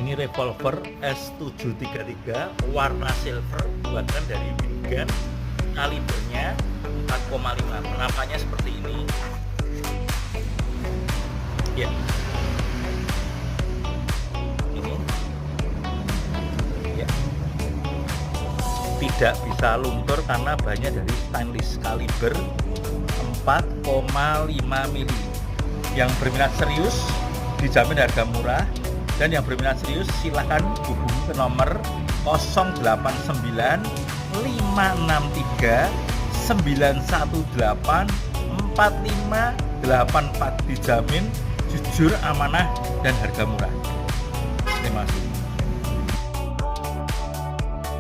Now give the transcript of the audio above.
Ini revolver S733 warna silver buatan dari Minigun, kalibernya 4,5. Penampakannya seperti ini. Ya. Ini. Ya. Tidak bisa luntur karena bahannya dari stainless, kaliber 4,5 mili. Yang berminat serius dijamin harga murah, dan yang berminat serius silahkan hubungi ke nomor 089 563 918 4584. Dijamin jujur, amanah, dan harga murah. Terima kasih.